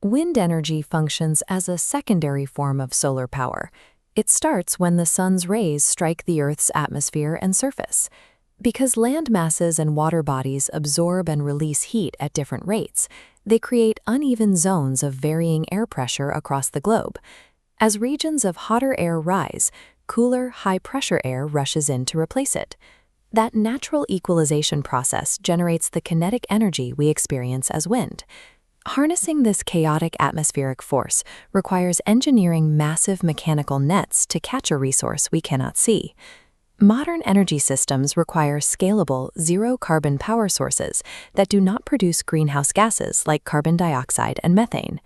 Wind energy functions as a secondary form of solar power. It starts when the sun's rays strike the Earth's atmosphere and surface. Because land masses and water bodies absorb and release heat at different rates, they create uneven zones of varying air pressure across the globe. As regions of hotter air rise, cooler, high-pressure air rushes in to replace it. That natural equalization process generates the kinetic energy we experience as wind. Harnessing this chaotic atmospheric force requires engineering massive mechanical nets to catch a resource we cannot see. Modern energy systems require scalable, zero-carbon power sources that do not produce greenhouse gases like carbon dioxide and methane.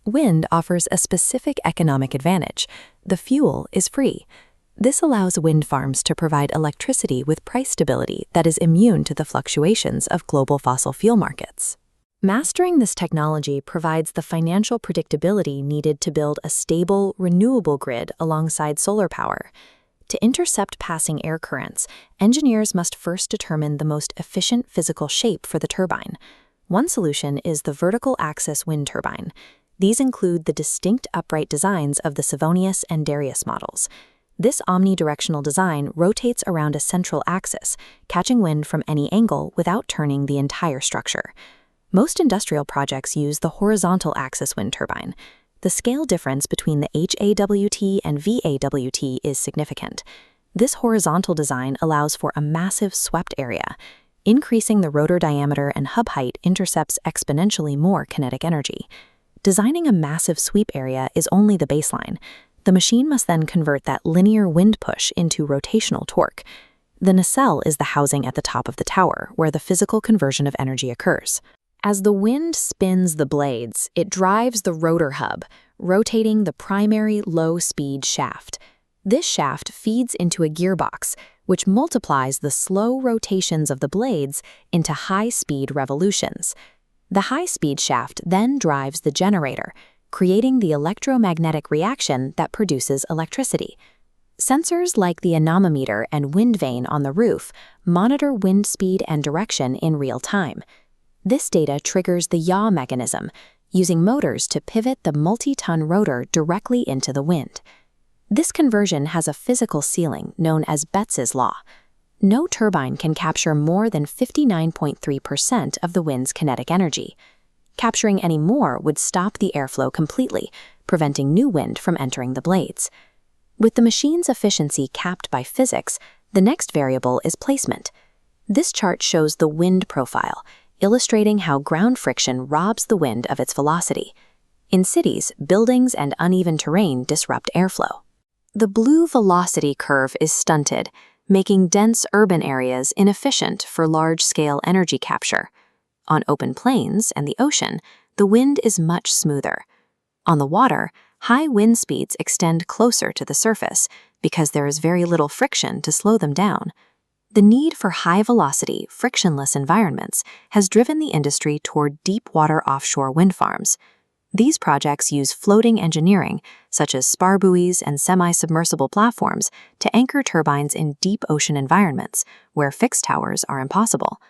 Wind offers a specific economic advantage. The fuel is free. This allows wind farms to provide electricity with price stability that is immune to the fluctuations of global fossil fuel markets. Mastering this technology provides the financial predictability needed to build a stable, renewable grid alongside solar power. To intercept passing air currents, engineers must first determine the most efficient physical shape for the turbine. One solution is the vertical axis wind turbine. These include the distinct upright designs of the Savonius and Darius models. This omnidirectional design rotates around a central axis, catching wind from any angle without turning the entire structure. Most industrial projects use the horizontal axis wind turbine. The scale difference between the HAWT and VAWT is significant. This horizontal design allows for a massive swept area. Increasing the rotor diameter and hub height intercepts exponentially more kinetic energy. Designing a massive sweep area is only the baseline. The machine must then convert that linear wind push into rotational torque. The nacelle is the housing at the top of the tower, where the physical conversion of energy occurs. As the wind spins the blades, it drives the rotor hub, rotating the primary low-speed shaft. This shaft feeds into a gearbox, which multiplies the slow rotations of the blades into high-speed revolutions. The high-speed shaft then drives the generator, creating the electromagnetic reaction that produces electricity. Sensors like the anemometer and wind vane on the roof monitor wind speed and direction in real time. This data triggers the yaw mechanism, using motors to pivot the multi-ton rotor directly into the wind. This conversion has a physical ceiling known as Betz's law. No turbine can capture more than 59.3% of the wind's kinetic energy. Capturing any more would stop the airflow completely, preventing new wind from entering the blades. With the machine's efficiency capped by physics, the next variable is placement. This chart shows the wind profile, illustrating how ground friction robs the wind of its velocity. In cities, buildings and uneven terrain disrupt airflow. The blue velocity curve is stunted, making dense urban areas inefficient for large-scale energy capture. On open plains and the ocean, the wind is much smoother. On the water, high wind speeds extend closer to the surface because there is very little friction to slow them down. The need for high-velocity, frictionless environments has driven the industry toward deep-water offshore wind farms. These projects use floating engineering, such as spar buoys and semi-submersible platforms, to anchor turbines in deep ocean environments where fixed towers are impossible.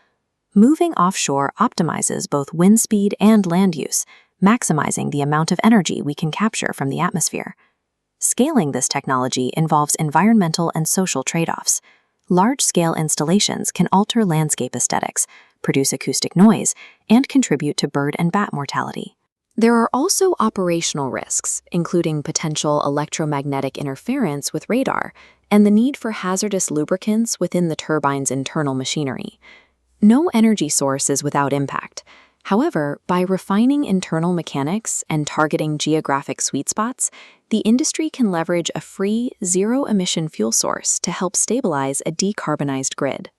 Moving offshore optimizes both wind speed and land use, maximizing the amount of energy we can capture from the atmosphere. Scaling this technology involves environmental and social trade-offs. Large-scale installations can alter landscape aesthetics, produce acoustic noise, and contribute to bird and bat mortality. There are also operational risks, including potential electromagnetic interference with radar and the need for hazardous lubricants within the turbine's internal machinery. No energy source is without impact. However, by refining internal mechanics and targeting geographic sweet spots, the industry can leverage a free, zero-emission fuel source to help stabilize a decarbonized grid.